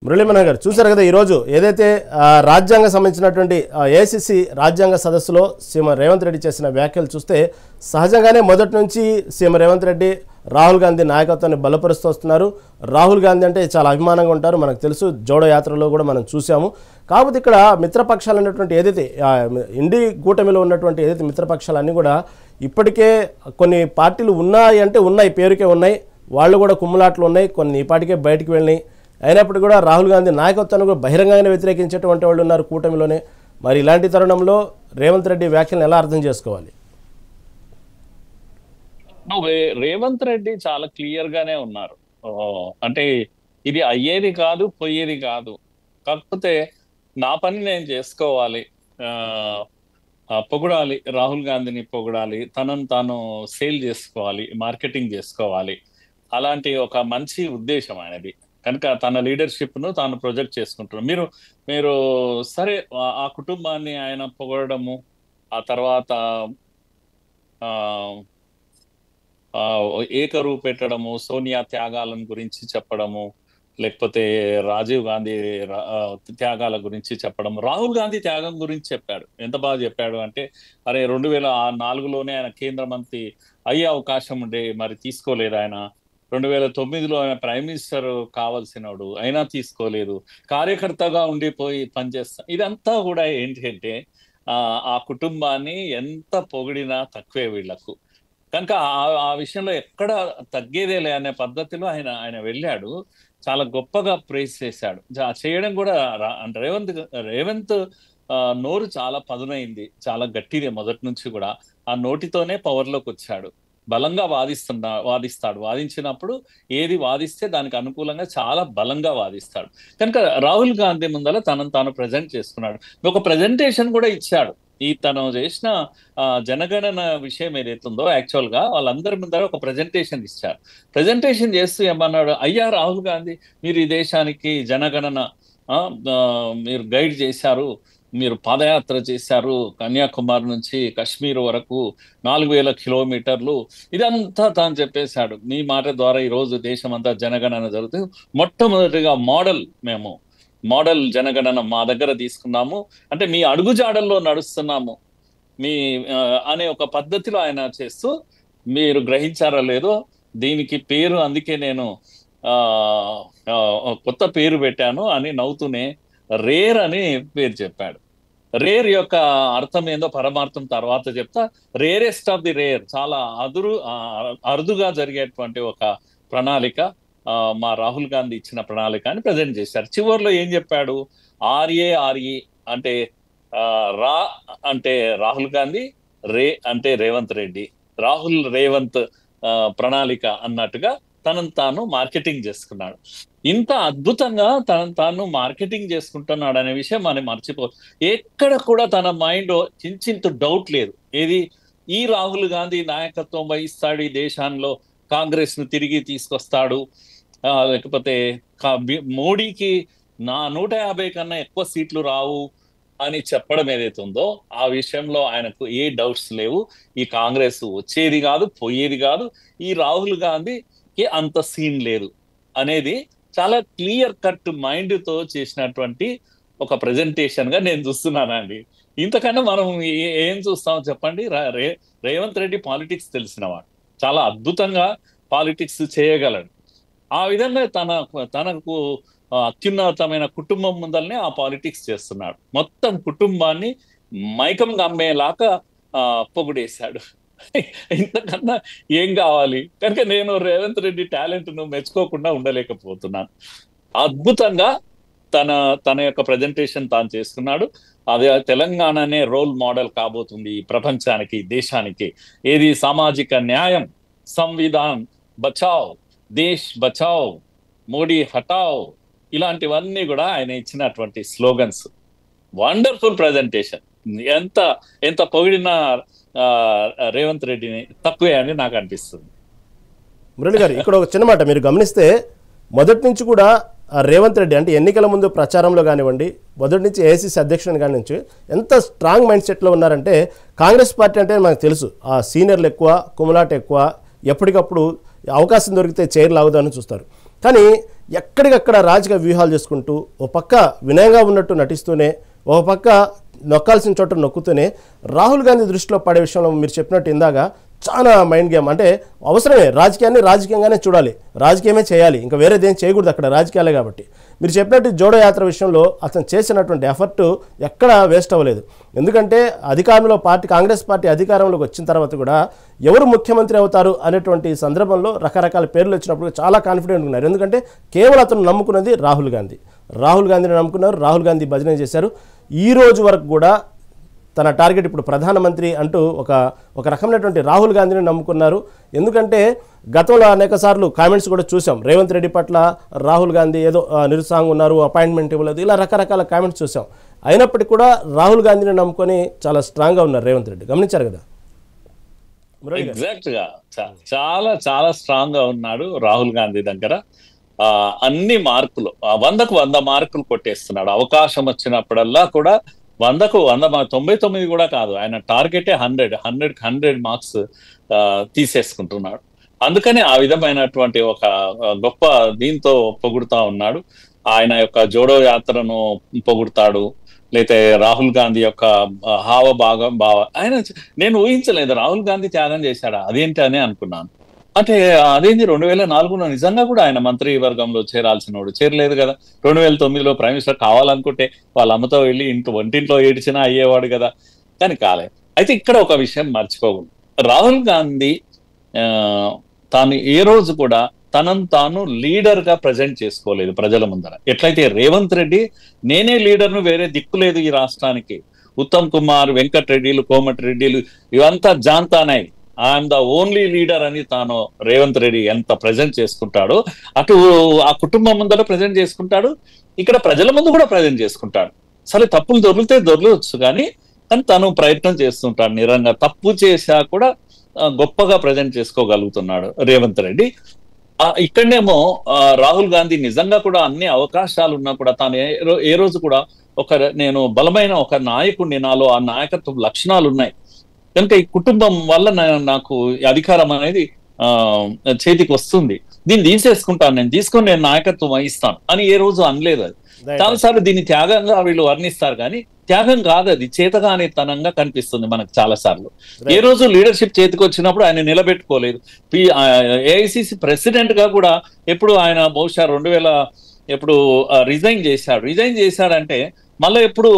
మురళీమోహన్ గారు చూశారు కదా ఈరోజు ఏదైతే రాజ్యాంగ సంబంధించినటువంటి ఏఐసిసి రాజ్యాంగ సదస్సులో సీఎం రేవంత్ రెడ్డి చేసిన వ్యాఖ్యలు చూస్తే సహజంగానే మొదటి నుంచి సీఎం రేవంత్ రెడ్డి రాహుల్ గాంధీ నాయకత్వాన్ని బలపరుస్తూ వస్తున్నారు. రాహుల్ గాంధీ అంటే చాలా అభిమానంగా ఉంటారు, మనకు తెలుసు. జోడో యాత్రలో కూడా మనం చూసాము. కాకపోతే ఇక్కడ మిత్రపక్షాలు అన్నటువంటి ఏదైతే ఇండి కూటమిలో ఉన్నటువంటి ఏదైతే మిత్రపక్షాలన్నీ కూడా ఇప్పటికే కొన్ని పార్టీలు ఉన్నాయి అంటే ఉన్నాయి, పేరుకే ఉన్నాయి, వాళ్ళు కూడా కుమ్ములాట్లు ఉన్నాయి, కొన్ని ఇప్పటికే బయటికి వెళ్ళినాయి. అయినప్పుడు కూడా రాహుల్ గాంధీ నాయకత్వాన్ని కూడా బహిరంగంగానే వ్యతిరేకించేటువంటి వాళ్ళు ఉన్నారు కూటమిలోనే. మరి ఇలాంటి తరుణంలో రేవంత్ రెడ్డి వ్యాఖ్యలను ఎలా అర్థం చేసుకోవాలి? రేవంత్ రెడ్డి చాలా క్లియర్ గానే ఉన్నారు. అంటే ఇది అయ్యేది కాదు, పోయేది కాదు, కాకపోతే నా పని నేను చేసుకోవాలి, పొగడాలి, రాహుల్ గాంధీని పొగడాలి, తనను తాను సేల్ చేసుకోవాలి, మార్కెటింగ్ చేసుకోవాలి. అలాంటి ఒక మంచి ఉద్దేశం ఆయనది కనుక తన లీడర్షిప్ ను తాను ప్రొజెక్ట్ చేసుకుంటున్నారు. మీరు సరే ఆ కుటుంబాన్ని ఆయన పొగడము, ఆ తర్వాత ఏకరువు పెట్టడము, సోనియా త్యాగాలను గురించి చెప్పడము, లేకపోతే రాజీవ్ గాంధీ త్యాగాల గురించి చెప్పడం, రాహుల్ గాంధీ త్యాగం గురించి చెప్పాడు. ఎంత బాగా చెప్పాడు అంటే, అరే 2004లోనే ఆయన కేంద్ర మంత్రి అయ్యే అవకాశం ఉండే, మరి తీసుకోలేదు ఆయన. 2009లో ఆయన ప్రైమ్ మినిస్టర్ కావాల్సినవాడు, అయినా తీసుకోలేదు. కార్యకర్తగా ఉండిపోయి పనిచేస్తా. ఇదంతా కూడా ఏంటంటే ఆ కుటుంబాన్ని ఎంత పొగిడినా తక్కువే వీళ్లకు. కనుక ఆ విషయంలో ఎక్కడ తగ్గేదేలే అనే పద్ధతిలో ఆయన వెళ్ళాడు. చాలా గొప్పగా ప్రైజ్ చేశాడు. చేయడం కూడా రేవంత్ నోరు చాలా పదునైంది, చాలా గట్టిదే మొదటి నుంచి కూడా. ఆ నోటితోనే పవర్లోకి వచ్చాడు. బలంగా వాదిస్తాడు. వాదించినప్పుడు ఏది వాదిస్తే దానికి అనుకూలంగా చాలా బలంగా వాదిస్తాడు. కనుక రాహుల్ గాంధీ ముందర తనను తాను ప్రజెంట్ చేసుకున్నాడు. ఒక ప్రజెంటేషన్ కూడా ఇచ్చాడు. తను చేసిన జనగణన విషయం ఏదైతుందో యాక్చువల్ గా వాళ్ళందరి ముందర ఒక ప్రజెంటేషన్ ఇచ్చారు. ప్రజెంటేషన్ చేస్తూ ఏమన్నాడు, అయ్యా రాహుల్ గాంధీ, మీరు ఈ దేశానికి జనగణన మీరు గైడ్ చేశారు, మీరు పాదయాత్ర చేశారు, కన్యాకుమారి నుంచి కాశ్మీర్ వరకు 4000 కిలోమీటర్లు, ఇదంతా తాను చెప్పేశాడు. మీ మాట ద్వారా ఈరోజు దేశం అంతా జనగణన జరుగుతుంది. మొట్టమొదటిగా మేము మోడల్ జనగణన మా దగ్గర తీసుకున్నాము, అంటే మీ అడుగుజాడల్లో నడుస్తున్నాము అనే ఒక పద్ధతిలో ఆయన చేస్తూ, మీరు గ్రహించారో లేదో దీనికి పేరు, అందుకే నేను కొత్త పేరు పెట్టాను అని నవ్వుతూనే రేర్ అని పేరు చెప్పాడు. రేర్ యొక్క అర్థం ఏందో పరమార్థం తర్వాత చెప్తా. రేరెస్ట్ ఆఫ్ ది రేర్, చాలా అరుదుగా జరిగేటువంటి ఒక ప్రణాళిక మా రాహుల్ గాంధీ ఇచ్చిన ప్రణాళిక అని ప్రజెంట్ చేశారు. చివరిలో ఏం చెప్పాడు, ఆర్ఏ అంటే రా అంటే రాహుల్ గాంధీ, రే అంటే రేవంత్ రెడ్డి, రాహుల్ రేవంత్ ప్రణాళిక అన్నట్టుగా తనను తాను మార్కెటింగ్ చేసుకున్నాడు. ఇంత అద్భుతంగా తనను తాను మార్కెటింగ్ చేసుకుంటున్నాడు అనే విషయం మనం ఎక్కడ కూడా తన మైండ్ కించింత డౌట్ లేదు. ఏది ఈ రాహుల్ గాంధీ నాయకత్వం వహిస్తాడు, ఈ దేశంలో కాంగ్రెస్ ను తిరిగి తీసుకొస్తాడు, లేకపోతే మోడీకి 150 కన్నా ఎక్కువ సీట్లు రావు అని చెప్పడం ఏదైతే ఉందో ఆ విషయంలో ఆయనకు ఏ డౌట్స్ లేవు. ఈ కాంగ్రెస్ వచ్చేది కాదు, పోయేది కాదు, ఈ రాహుల్ గాంధీకి అంత సీన్ లేదు అనేది చాలా క్లియర్ కట్ మైండ్ తో చేసినటువంటి ఒక ప్రెజెంటేషన్ గా నేను చూస్తున్నానండి. ఇంతకన్నా మనం ఏం చూస్తాం చెప్పండి? రేవంత్ రెడ్డి పాలిటిక్స్ తెలిసినవాడు, చాలా అద్భుతంగా పాలిటిక్స్ చేయగలడు. ఆ విధంగా తనకు అత్యున్నతమైన కుటుంబం ముందరనే ఆ పాలిటిక్స్ చేస్తున్నాడు. మొత్తం కుటుంబాన్ని మైకం గమ్మేలాగా పొగిడేశాడు. ఇంతకన్నా ఏం కావాలి? కనుక నేను రేవంత్ రెడ్డి టాలెంట్ ను మెచ్చుకోకుండా ఉండలేకపోతున్నాను. అద్భుతంగా తన యొక్క ప్రజెంటేషన్ తాను చేసుకున్నాడు. అదే తెలంగాణనే రోల్ మోడల్ కాబోతుంది ప్రపంచానికి, దేశానికి. ఏది సామాజిక న్యాయం, సంవిధాన్ బచావ్, దేశ్ బచావ్, మోడీ హటావ్, ఇలాంటివన్నీ కూడా ఆయన ఇచ్చినటువంటి స్లోగన్స్. Wonderful presentation. ఎంత పొగిడిన రేవంత్ రెడ్డిని తక్కువే అని నాకు అనిపిస్తుంది. మురళి గారు, ఇక్కడ ఒక చిన్న మాట మీరు గమనిస్తే, మొదటి నుంచి కూడా రేవంత్ రెడ్డి అంటే ఎన్నికల ముందు ప్రచారంలో కానివ్వండి, మొదటి నుంచి ఏఐసిసి అధ్యక్షుని కానివ్వండి, ఎంత స్ట్రాంగ్ మైండ్ సెట్లో ఉన్నారంటే, కాంగ్రెస్ పార్టీ అంటే మనకు తెలుసు, ఆ సీనియర్లు ఎక్కువ, కుమ్ములాట ఎక్కువ, ఎప్పటికప్పుడు అవకాశం దొరికితే చైర్ లాగుదామని చూస్తారు. కానీ ఎక్కడికక్కడ రాజకీయ వ్యూహాలు చేసుకుంటూ ఓ పక్క వినయంగా ఉన్నట్టు నటిస్తూనే ఓ పక్క నొక్కాల్సిన చోట నొక్కుతూనే రాహుల్ గాంధీ దృష్టిలో పడే విషయంలో మీరు చెప్పినట్టు ఇందాక చాలా మైండ్ గేమ్. అంటే అవసరమే, రాజకీయాన్ని రాజకీయంగానే చూడాలి, రాజకీయమే చేయాలి, ఇంకా వేరేదేం చేయకూడదు అక్కడ, రాజకీయాలే కాబట్టి. మీరు చెప్పినట్టు జోడో యాత్ర విషయంలో అతను చేసినటువంటి ఎఫర్ట్ ఎక్కడ వేస్ట్ అవ్వలేదు. ఎందుకంటే అధికారంలో కాంగ్రెస్ పార్టీ అధికారంలోకి వచ్చిన తర్వాత కూడా ఎవరు ముఖ్యమంత్రి అవుతారు అనేటువంటి సందర్భంలో రకరకాల పేర్లు వచ్చినప్పుడు చాలా కాన్ఫిడెంట్ ఉన్నారు. ఎందుకంటే కేవలం అతను నమ్ముకున్నది రాహుల్ గాంధీని నమ్ముకున్నారు, రాహుల్ గాంధీ భజన చేశారు. ఈ రోజు వరకు కూడా తన టార్గెట్ ఇప్పుడు ప్రధానమంత్రి అంటూ ఒక రకమైనటువంటి రాహుల్ గాంధీని నమ్ముకున్నారు. ఎందుకంటే గతంలో అనేక సార్లు కామెంట్స్ కూడా చూసాం, రేవంత్ రెడ్డి పట్ల రాహుల్ గాంధీ ఏదో నిరుత్సాహంగా ఉన్నారు, అపాయింట్మెంట్ ఇవ్వలేదు, ఇలా రకరకాల కామెంట్స్ చూసాం. అయినప్పటికీ కూడా రాహుల్ గాంధీని నమ్ముకొని చాలా స్ట్రాంగ్గా ఉన్నారు రేవంత్ రెడ్డి. గమనించారు కదా? ఎగ్జాక్ట్ గా చాలా చాలా స్ట్రాంగ్ గా ఉన్నాడు రాహుల్ గాంధీ దగ్గర. అన్ని మార్కులు 100కు 100 మార్కులు కొట్టేస్తున్నాడు. అవకాశం వచ్చినప్పుడల్లా కూడా 100కు 100, 99 కూడా కాదు, ఆయన టార్గెటే 100 మార్క్స్ తీసేసుకుంటున్నాడు. అందుకని ఆ విధమైనటువంటి ఒక గొప్ప దీంతో పొగుడుతా ఉన్నాడు. ఆయన యొక్క జోడో యాత్రను పొగుడుతాడు, లేతే రాహుల్ గాంధీ యొక్క నేను ఊహించలేదు రాహుల్ గాంధీ త్యాగం చేశాడా అదేంటి అని అనుకున్నాను. అంటే అదేంటి 2004లో నిజంగా కూడా ఆయన మంత్రి వర్గంలో చేరాల్సినోడు, చేరలేదు కదా. 2009లో ప్రైమ్ మినిస్టర్ కావాలనుకుంటే వాళ్ళ అమ్మతో వెళ్ళి వంటింట్లో ఏడ్చినా అయ్యేవాడు కదా, కానీ కాలే. అయితే ఇక్కడ ఒక విషయం మర్చిపోకూడదు, రాహుల్ గాంధీ తాను ఏ రోజు కూడా తనను తాను లీడర్ గా ప్రజెంట్ చేసుకోలేదు ప్రజల ముందర. ఎట్లయితే రేవంత్ రెడ్డి నేనే లీడర్ను, వేరే దిక్కు లేదు ఈ రాష్ట్రానికి, ఉత్తమ్ కుమార్, వెంకటరెడ్డిలు, కోమటిరెడ్డిలు ఇవంతా జాంతానాయి, ఐఎమ్ ద ఓన్లీ లీడర్ అని తాను రేవంత్ రెడ్డి ఎంత ప్రజెంట్ చేసుకుంటాడో అటు ఆ కుటుంబం ముందర ప్రజెంట్ చేసుకుంటాడు, ఇక్కడ ప్రజల ముందు కూడా ప్రజెంట్ చేసుకుంటాడు. సరే తప్పులు దొరలవచ్చు కానీ తను ప్రయత్నం చేస్తుంటాడు నిరంగా. తప్పు చేశా కూడా గొప్పగా ప్రజెంట్ చేసుకోగలుగుతున్నాడు రేవంత్ రెడ్డి. ఇక్కడనేమో రాహుల్ గాంధీ నిజంగా కూడా అన్ని అవకాశాలు ఉన్నా కూడా తాను ఏ రోజు కూడా నేను బలమైన ఒక నాయకుడిని, నాలో ఆ నాయకత్వ లక్షణాలు ఉన్నాయి కనుక ఈ కుటుంబం వల్ల నాకు అధికారం అనేది చేతికి వస్తుంది, దీన్ని తీసేసుకుంటాను, నేను తీసుకొని నేను నాయకత్వం వహిస్తాను అని ఏ రోజు అనలేదు. అది చాలాసార్లు దీన్ని త్యాగంగా వీళ్ళు వర్ణిస్తారు కానీ త్యాగం కాదు, అది చేతగానితనంగా కనిపిస్తుంది మనకు చాలా సార్లు. ఏ రోజు లీడర్షిప్ చేతికి వచ్చినప్పుడు ఆయన నిలబెట్టుకోలేదు. ఏఐసిసి ప్రెసిడెంట్ గా కూడా ఎప్పుడు ఆయన బహుశా 2000 ఎప్పుడు రిజైన్ చేశాడంటే మళ్ళీ ఎప్పుడు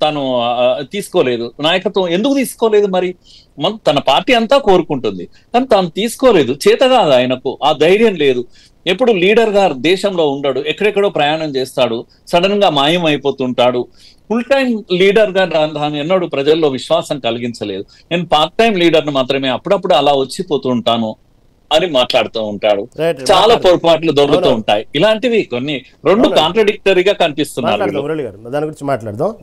తను తీసుకోలేదు నాయకత్వం. ఎందుకు తీసుకోలేదు మరి? తన పార్టీ అంతా కోరుకుంటుంది కానీ తాను తీసుకోలేదు, చేత కాదు ఆయనకు, ఆ ధైర్యం లేదు. ఎప్పుడు లీడర్ గా దేశంలో ఉండడు, ఎక్కడెక్కడో ప్రయాణం చేస్తాడు, సడన్ గా మాయం అయిపోతుంటాడు. ఫుల్ టైం లీడర్ గా దాన్ని ఎన్నడూ ప్రజల్లో విశ్వాసం కలిగించలేదు. నేను పార్ట్ టైం లీడర్ను మాత్రమే, అప్పుడప్పుడు అలా వచ్చిపోతూ ఉంటాను అని మాట్లాడుతూ ఉంటాడు. చాలా పొరపాట్లు దొరుకుతూ ఉంటాయి. ఇలాంటివి కొన్ని రెండు కాంట్రడిక్టరీగా కనిపిస్తున్నారు. దాని గురించి మాట్లాడదాం.